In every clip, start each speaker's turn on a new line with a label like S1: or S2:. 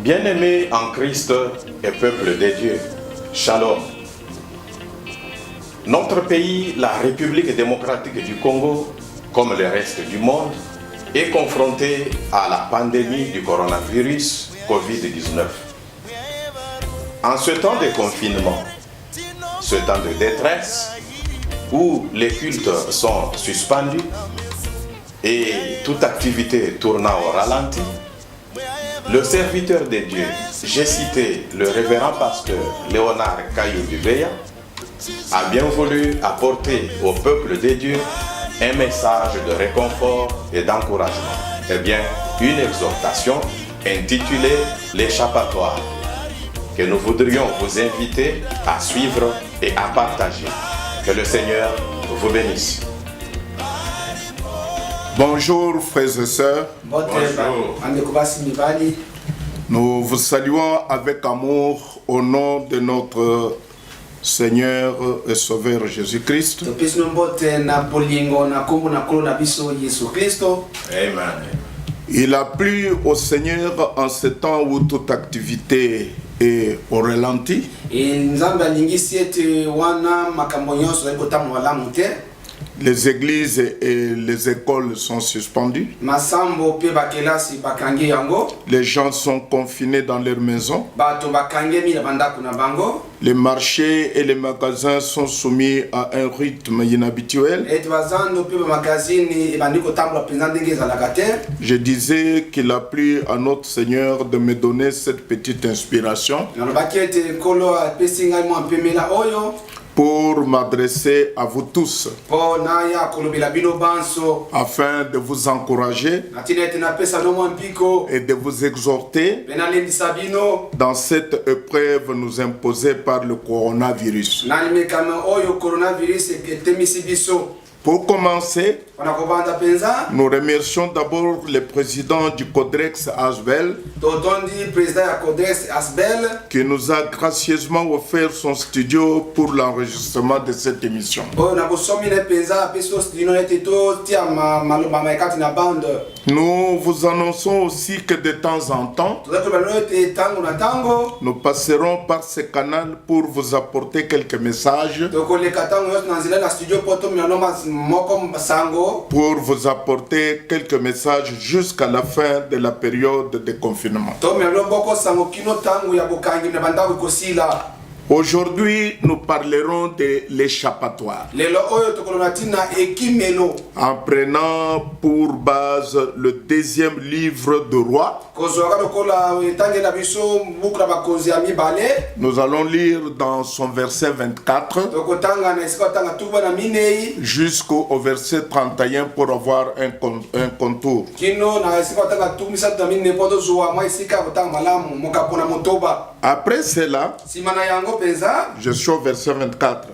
S1: Bien-aimés en Christ et peuple de Dieu, Shalom. Notre pays, la République démocratique du Congo, comme le reste du monde, est confronté à la pandémie du coronavirus Covid-19. En ce temps de confinement, ce temps de détresse, où les cultes sont suspendus et toute activité tournant au ralenti, le serviteur de Dieu, j'ai cité le révérend pasteur Léonard Kayou Dubeya, a bien voulu apporter au peuple de Dieu un message de réconfort et d'encouragement. Eh bien, une exhortation intitulée l'échappatoire, que nous voudrions vous inviter à suivre et à partager. Que le Seigneur vous bénisse.
S2: Bonjour frères et sœurs.
S1: Bonjour.
S2: Nous vous saluons avec amour au nom de notre Seigneur et Sauveur Jésus-Christ.
S1: Amen.
S2: Il a plu au Seigneur en ce temps où toute activité est au ralenti. Les églises et les écoles sont suspendues. Les gens sont confinés dans leurs maisons. Les marchés et les magasins sont soumis à un rythme inhabituel. Je disais qu'il a plu à notre Seigneur de me donner cette petite inspiration pour m'adresser à vous tous, afin de vous encourager et de vous exhorter dans cette épreuve nous imposée par le coronavirus. Pour commencer, nous remercions d'abord le président du Codrex Asbel qui nous a gracieusement offert son studio pour l'enregistrement de cette émission. Nous vous annonçons aussi que de temps en temps, nous passerons par ce canal pour vous apporter quelques messages, pour vous apporter quelques messages jusqu'à la fin de la période de confinement. Aujourd'hui, nous parlerons de l'échappatoire, en prenant pour base le deuxième livre de Rois. Nous allons lire dans son verset 24 jusqu'au verset 31 pour avoir un contour. Après cela, je suis au verset 24.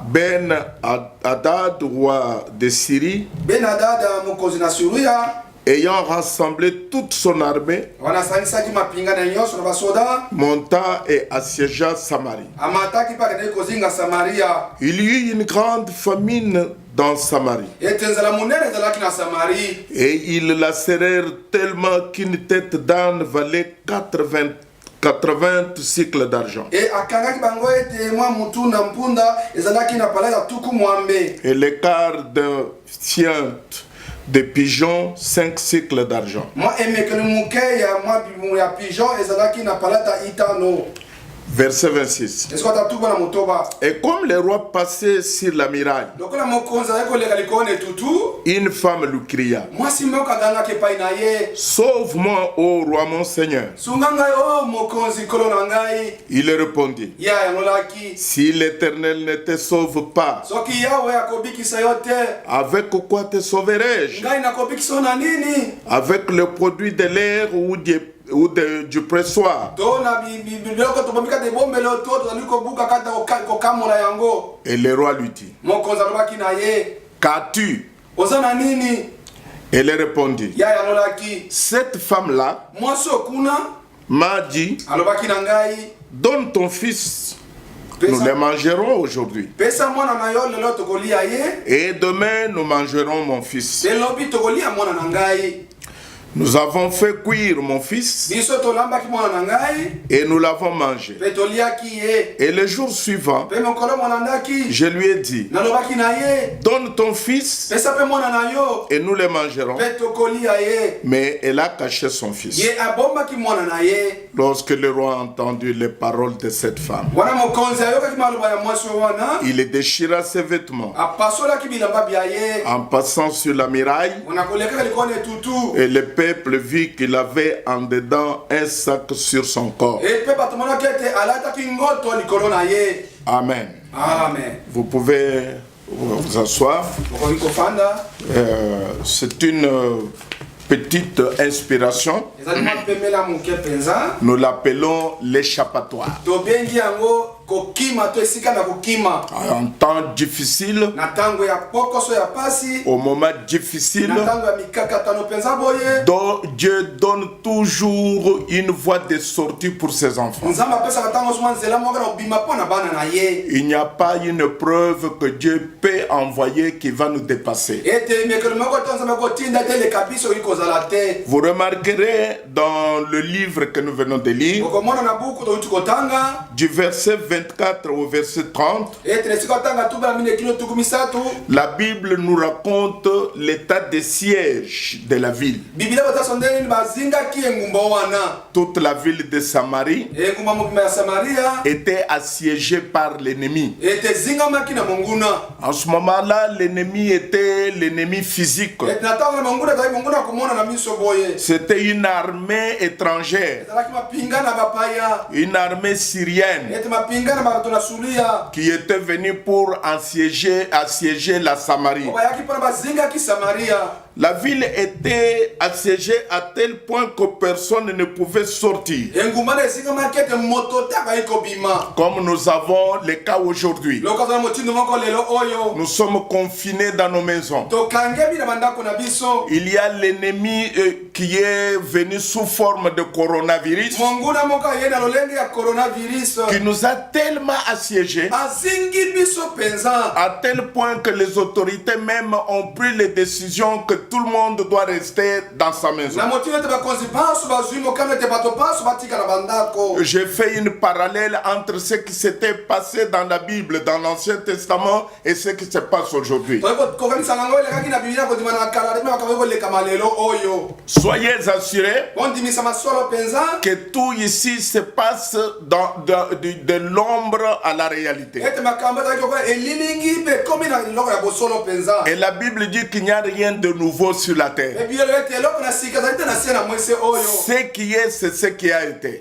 S2: Ben Hadad, roi de Syrie, ayant rassemblé toute son armée, monta et assiégea Samarie. Il y eut une grande famine dans Samarie. Et ils la serrèrent tellement qu'une tête d'âne valait 80 cycles d'argent. Et l'écart d'un sien de pigeons, 5 cycles d'argent. Verset 26. Et comme le roi passait sur la muraille, une femme lui cria: Sauve-moi, ô roi mon Seigneur. Il répondit: Si l'Éternel ne te sauve pas, avec quoi te sauverai-je? Avec le produit de l'air ou du pressoir? Et le roi lui dit: Qu'as-tu? Elle répondit: Cette femme-là m'a dit: Donne ton fils, nous le mangerons aujourd'hui, et demain nous mangerons mon fils. Nous avons fait cuire mon fils et nous l'avons mangé. Et le jour suivant, je lui ai dit, donne ton fils et nous le mangerons. Mais elle a caché son fils. Lorsque le roi a entendu les paroles de cette femme, il déchira ses vêtements en passant sur la muraille, et le peuple vit qu'il avait en dedans un sac sur son corps. Amen.
S3: Amen.
S2: Vous pouvez vous asseoir. C'est une petite inspiration. Nous l'appelons l'échappatoire. En temps difficile, au moment difficile, Dieu donne toujours une voie de sortie pour ses enfants. Il n'y a pas une preuve que Dieu peut envoyer qui va nous dépasser. Vous remarquerez dans le livre que nous venons de lire, du verset 24 au verset 30, la Bible nous raconte l'état de siège de la ville. Toute la ville de Samarie était assiégée par l'ennemi. En ce moment-là, l'ennemi était l'ennemi physique. C'était une armée étrangère, une armée syrienne qui était venue pour assiéger la Samarie. La ville était assiégée à tel point que personne ne pouvait sortir. Comme nous avons le cas aujourd'hui. Nous sommes confinés dans nos maisons. Il y a l'ennemi qui est venu sous forme de coronavirus, qui nous a tellement assiégés, à tel point que les autorités même ont pris les décisions que tout le monde doit rester dans sa maison. J'ai fait une parallèle entre ce qui s'était passé dans la Bible, dans l'Ancien Testament, et ce qui se passe aujourd'hui. Soyez assurés que tout ici se passe de l'ombre à la réalité. Et la Bible dit qu'il n'y a rien de nouveau sur la terre. Ce qui est, c'est ce qui a été.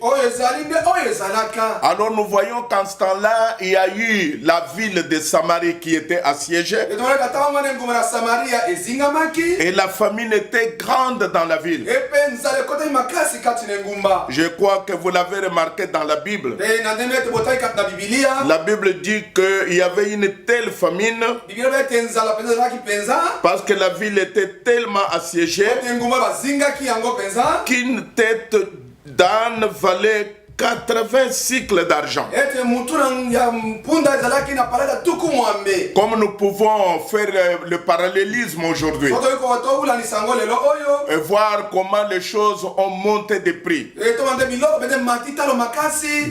S2: Alors nous voyons qu'en ce temps-là, il y a eu la ville de Samarie qui était assiégée. Et la famine était grande dans la ville. Je crois que vous l'avez remarqué dans la Bible. La Bible dit qu'il y avait une telle famine parce que la ville était tellement assiégée qu'une tête d'âne valait 80 cycles d'argent. Comme nous pouvons faire le parallélisme aujourd'hui et voir comment les choses ont monté de prix.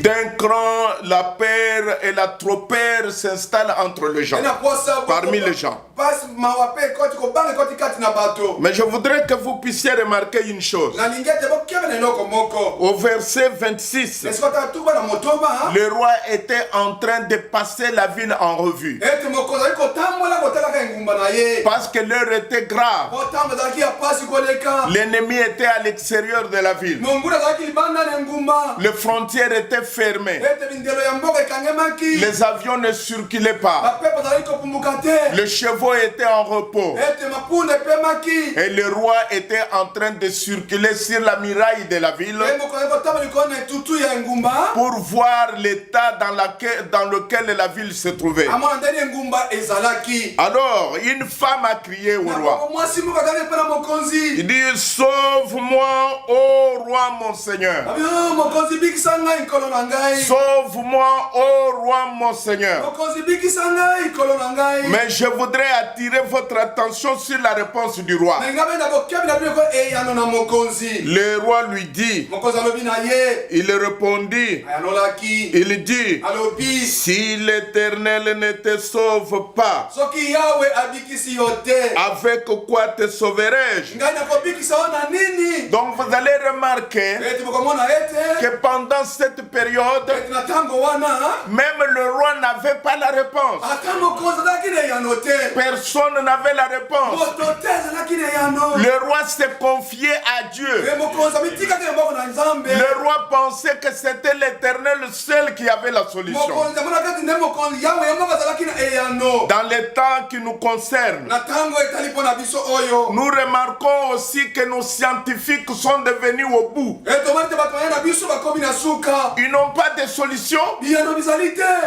S2: D'un cran, la paire et la trop-paire s'installent entre les gens, parmi les gens. Mais je voudrais que vous puissiez remarquer une chose. Au verset 26, le roi était en train de passer la ville en revue parce que l'heure était grave. L'ennemi était à l'extérieur de la ville. Les frontières étaient fermées. Les avions ne circulaient pas. Les chevaux étaient en repos. Et le roi était en train de circuler sur la muraille de la ville pour voir l'état dans lequel la ville se trouvait. Alors, une femme a crié au roi. Il dit, sauve-moi, ô roi roi mon Seigneur. Sauve-moi, ô roi mon Seigneur. Mais je voudrais attirer votre attention sur la réponse du roi. Le roi lui dit, il répondit, il dit, si l'Éternel ne te sauve pas, avec quoi te sauverai-je? Donc vous allez remarquer que pendant cette période, même le roi n'avait pas la réponse. Personne n'avait la réponse. Le roi s'est confié à Dieu. Le roi pensait que c'était l'Éternel seul qui avait la solution. Dans les temps qui nous concernent, nous remarquons aussi que nos scientifiques sont devenus au bout. Ils n'ont pas de solution.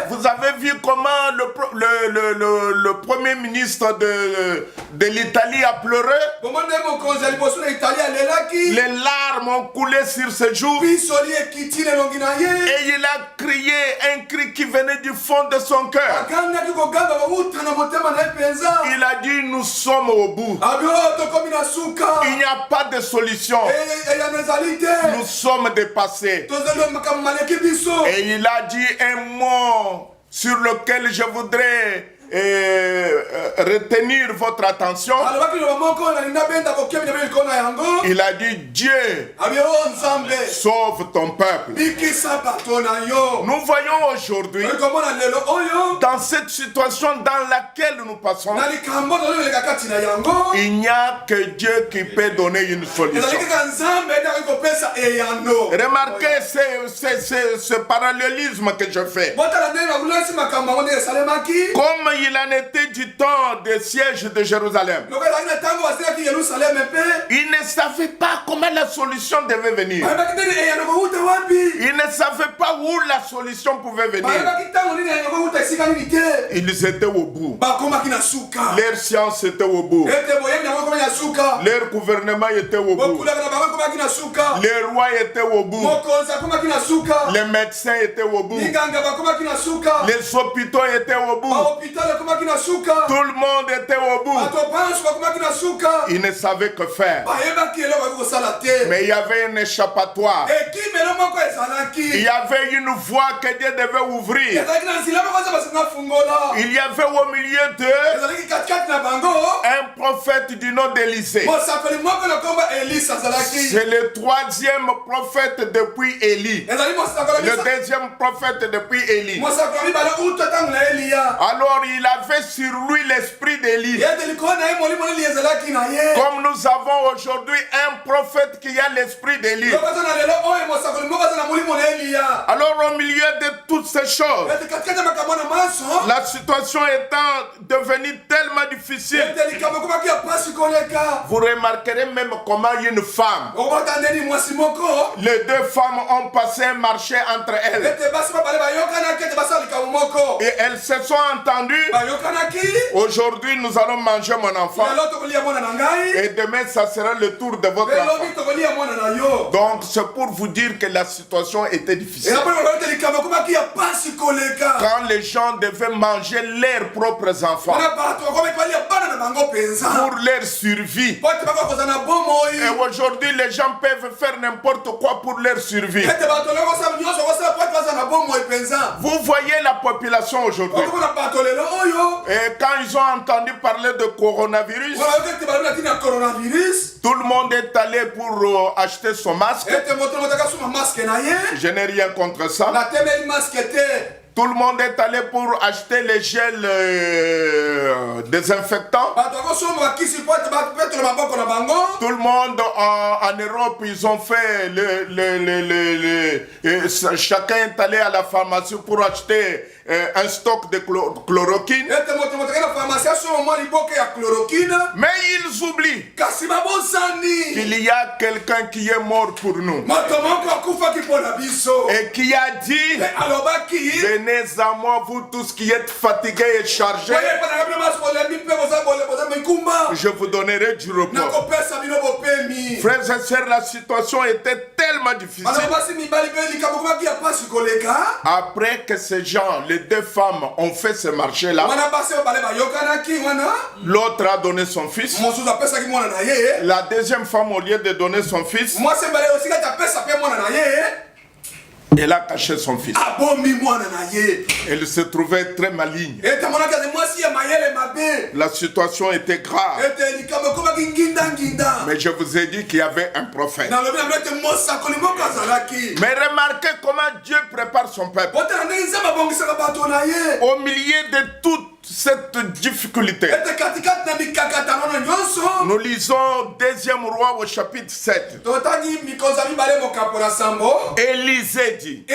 S2: Vous avez vu comment le premier ministre de l'Italie a pleuré. Les larmes ont coulé sur ses joues. Et il a crié un cri qui venait du fond de son cœur. Il a dit, nous sommes au bout. Il n'y a pas de solution. Nous sommes dépassés. Et il a dit un mot sur lequel je voudrais retenir votre attention. Il a dit, Dieu, sauve ton peuple. Nous voyons aujourd'hui, dans cette situation dans laquelle nous passons, il n'y a que Dieu qui peut donner une solution. Remarquez ce parallélisme que je fais. Comme il en était du temps des sièges de Jérusalem, il ne savait pas comment la solution devait venir. Il ne savait pas où la solution pouvait venir. Ils étaient au bout. Leur science était au bout. Leur gouvernement était au bout. Les rois étaient au bout. Les médecins étaient au bout. Les hôpitaux étaient au bout. Tout le monde était au bout. Ils ne savaient que faire. Mais il y avait un échappatoire. Il y avait une voie que Dieu devait ouvrir. Il y avait au milieu d'eux un prophète du nom d'Élisée. C'est le troisième prophète depuis Élie. Le deuxième prophète depuis Élie. Alors il avait sur lui l'esprit d'Élie. Comme nous avons aujourd'hui un prophète qui a l'esprit d'Élie. Alors au milieu de toutes ces choses, la situation étant devenue tellement difficile, vous remarquerez même comment une femme, les deux femmes ont passé un marché entre elles. Et elles se sont entendues. Aujourd'hui nous allons manger mon enfant. Et demain ça sera le tour de votre enfant. Donc c'est pour vous dire que la situation était difficile. Quand les gens devaient manger leurs propres enfants pour leur survie. Et aujourd'hui les gens peuvent faire n'importe quoi pour leur survie. Vous voyez la population aujourd'hui. Et quand ils ont entendu parler de coronavirus, tout le monde est allé pour acheter son masque. Je n'ai rien contre ça. Tout le monde est allé pour acheter les gels désinfectants. Tout le monde en Europe, ils ont fait chacun est allé à la pharmacie pour acheter un stock de chloroquine. Mais ils oublient qu'il y a quelqu'un qui est mort pour nous et qui a dit de Venez à moi, vous tous qui êtes fatigués et chargés. Je vous donnerai du repos. Frères et sœurs, la situation était tellement difficile. Après que ces gens, les deux femmes, ont fait ce marché-là, l'autre a donné son fils. La deuxième femme, au lieu de donner son fils, elle a caché son fils. Elle se trouvait très maligne. La situation était grave. Mais je vous ai dit qu'il y avait un prophète. Mais remarquez comment Dieu prépare son peuple. Au milieu de toute cette difficulté. Nous lisons 2e roi au chapitre 7. Élisée dit,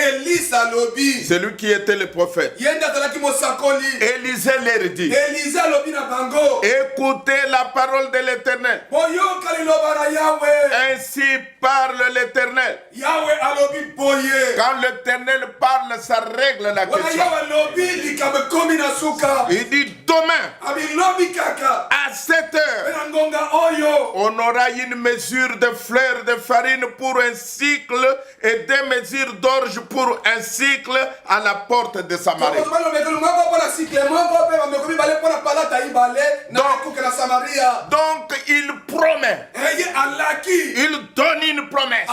S2: c'est lui qui était le prophète. Élisée leur dit, écoutez la parole de l'Éternel. Ainsi parle l'Éternel. Quand l'Éternel parle, ça règle la question. Il dit demain, à 7 heures, on aura une mesure de fleurs de farine pour un cycle et 2 mesures d'orge pour un cycle à la porte de Samarie. Donc il promet. Il donne une promesse.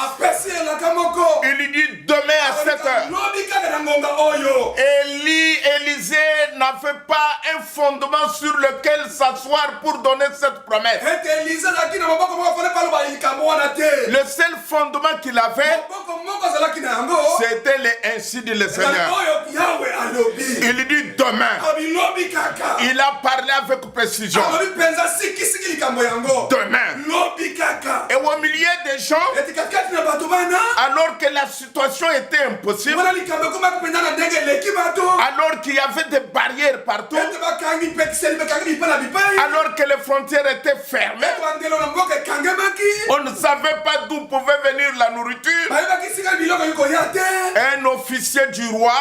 S2: Il dit demain à 7 heures. Élisée n'avait pas un fondement sur lequel s'asseoir pour donner cette promesse. Le seul fondement qu'il avait, c'était le ainsi dit le Seigneur. Il dit demain. Il a parlé avec précision. Demain. Et au milieu des gens, alors que la situation était impossible, alors qu'il y avait des barrières partout, alors que les frontières étaient fermées, on ne savait pas d'où pouvait venir la nourriture. Un officier du roi,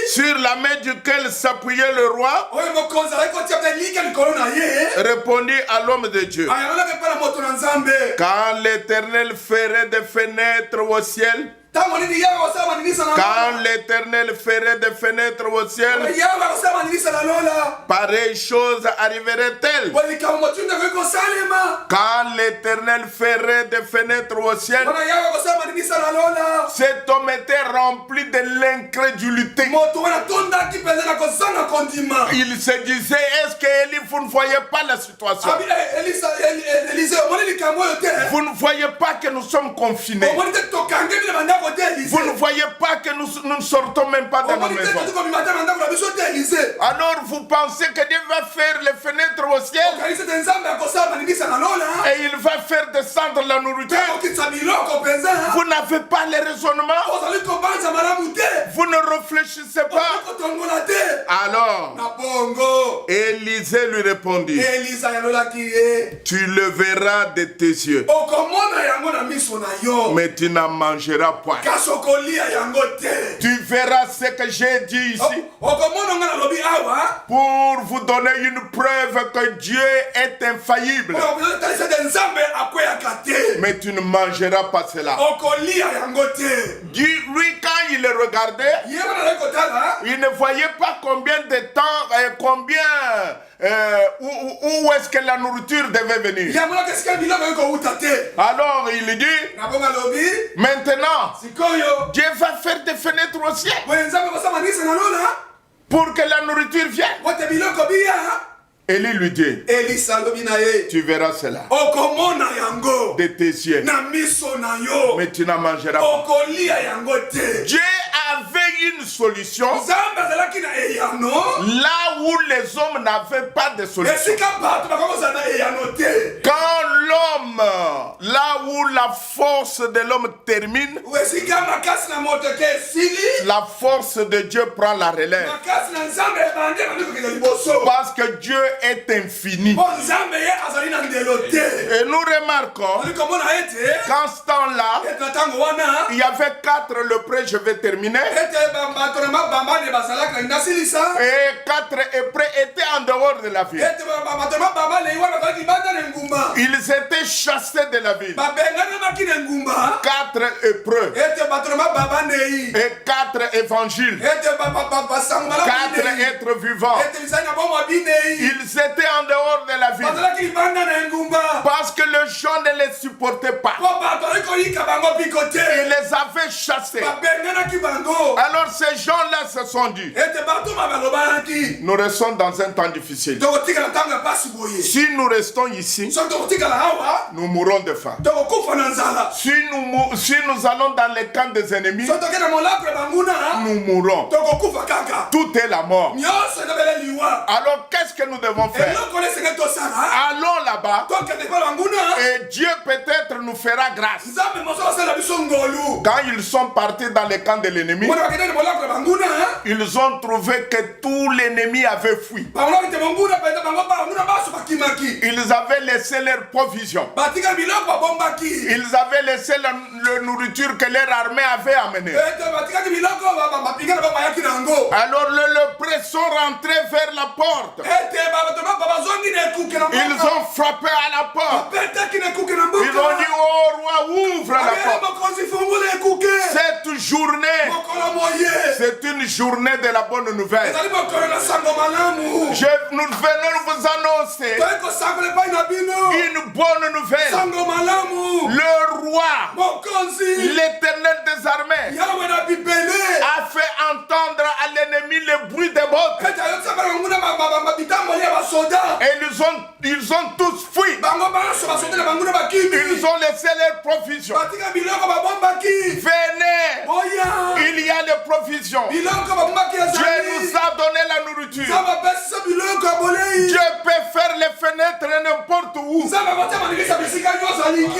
S2: sur la main duquel s'appuyait le roi, répondit à l'homme de Dieu, quand l'Éternel ferait des fenêtres au ciel, quand l'Éternel ferait des fenêtres au ciel, pareille chose arriverait-elle. Quand l'Éternel ferait des fenêtres au ciel, cet homme était rempli de l'incrédulité. Il se disait, est-ce que Élie, vous ne voyez pas la situation? Vous ne voyez pas que nous sommes confinés? Vous ne voyez pas que nous ne sortons même pas de nos maisons? Alors vous pensez que Dieu va faire les fenêtres au ciel et il va faire descendre la nourriture? Vous n'avez pas les raisonnements? Vous ne réfléchissez pas? Alors Élisée lui répondit, tu le verras de tes yeux, mais tu n'en mangeras pas. Tu verras ce que j'ai dit ici pour vous donner une preuve que Dieu est infaillible. Mais tu ne mangeras pas cela. Lui, quand il le regardait, il ne voyait pas combien de temps et où est-ce que la nourriture devait venir. Alors il dit, maintenant Dieu va faire des fenêtres au ciel pour que la nourriture vienne. Élie lui dit, tu verras cela de tes yeux, mais tu n'en mangeras pas. Dieu avait une solution là où les hommes n'avaient pas de solution. Quand l'homme, là où où la force de l'homme termine, la force de Dieu prend la relève. Parce que Dieu est infini. Et nous remarquons qu'en ce temps-là, il y avait 4 lépreux, je vais terminer. Et 4 lépreux étaient en dehors de la ville. Ils étaient chassés de la ville. 4 lépreux. Et 4 évangiles. 4 êtres vivants. Ils étaient en dehors de la ville. Parce que le gens ne les supportait pas. Il les avait chassés. Alors ces gens-là se sont dit, nous restons dans un temps difficile. Si nous restons ici, nous mourrons de faim. Si nous allons dans les camps des ennemis, nous mourrons. Tout est la mort. Alors qu'est-ce que nous devons faire? Allons là-bas et Dieu peut-être nous fera grâce. Quand ils sont partis dans les camps de l'ennemi, ils ont trouvé que tout l'ennemi avait fui. Ils avaient laissé leur provision. Ils avaient laissé la nourriture que leur armée avait amenée. Alors les lépreux sont rentrés vers la porte. Ils ont frappé à la porte. Ils ont dit, oh roi, ouvre la porte. Cette journée, c'est une journée de la bonne nouvelle. Nous venons vous annoncer une bonne nouvelle. Le roi, l'Éternel des armées, a fait entendre à l'ennemi le bruit des bottes. Et ils ont tous fui. Ils ont laissé leurs provisions. Venez, il y a les provisions. Dieu nous a donné la nourriture. Dieu peut faire les fenêtres n'importe où,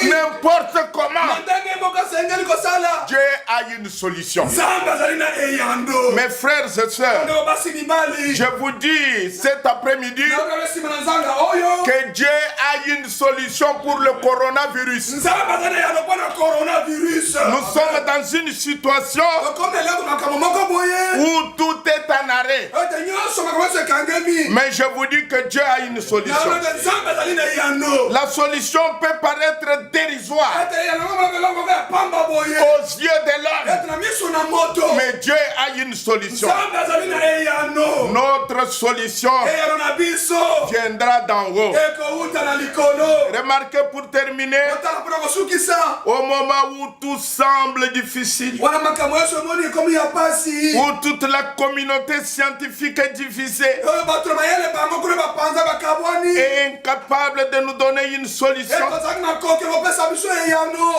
S2: n'importe comment. Dieu a une solution. Mes frères et sœurs, je vous dis cet après-midi que Dieu a une solution pour le coronavirus. Nous sommes dans une situation où tout est en arrêt. Mais je vous dis que Dieu a une solution. La solution peut paraître dérisoire aux yeux de l'homme, mais Dieu a une solution. Notre solution viendra d'en haut. Remarquez pour terminer, au moment où tout semble difficile, où toute la communauté scientifique est divisée et incapable de nous donner une solution,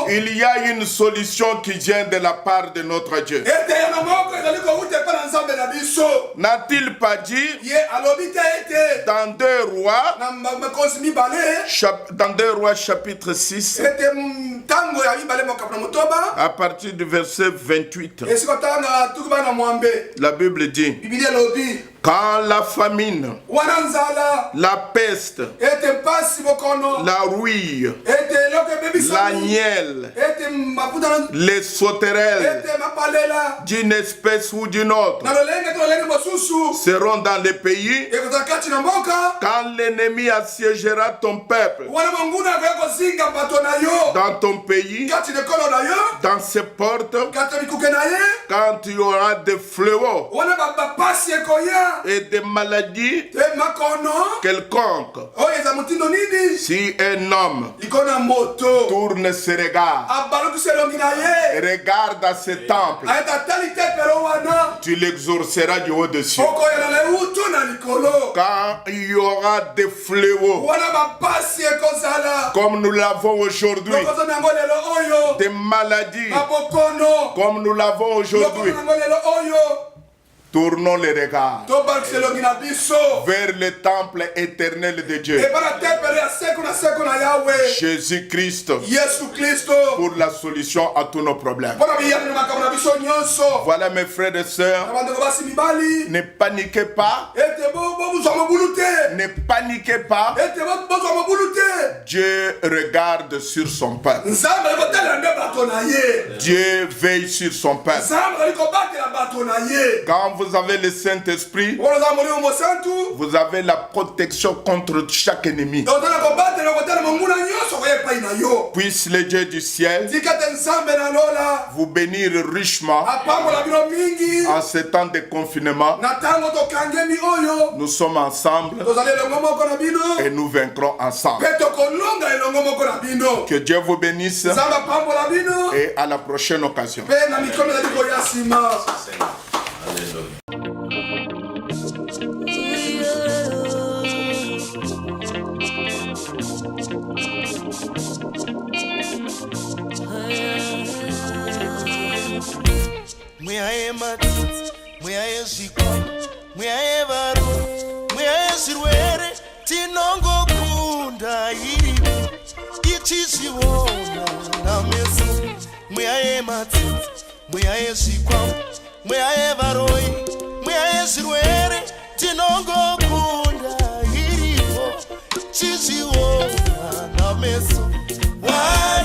S2: il y a une solution qui vient de la part de notre Dieu. N'a-t-il pas dit dans 2 Rois chapitre 6 à partir du verset 28, la Bible dit, quand la famine, la peste, la rouille, l'agnelle, les sauterelles d'une espèce ou d'une autre seront dans les pays, quand l'ennemi assiégera ton peuple dans ton pays, dans ses portes, quand il y aura des fléaux et des maladies quelconques, si un homme tourne ses regards et regarde à ce temple, tu l'exauceras du haut dessus. Quand il y aura des fléaux comme nous l'avons aujourd'hui, des maladies comme nous l'avons aujourd'hui, Tournons les regards vers le temple éternel de Dieu. Jésus-Christ pour la solution à tous nos problèmes. Voilà mes frères et sœurs, ne paniquez pas. Ne paniquez pas. Dieu regarde sur son peuple. Dieu veille sur son peuple. Quand vous avez le Saint-Esprit, vous avez la protection contre chaque ennemi. Puisse le Dieu du ciel vous bénir richement en ce temps de confinement. Nous sommes ensemble et nous vaincrons ensemble. Que Dieu vous bénisse et à la prochaine occasion.
S3: Why?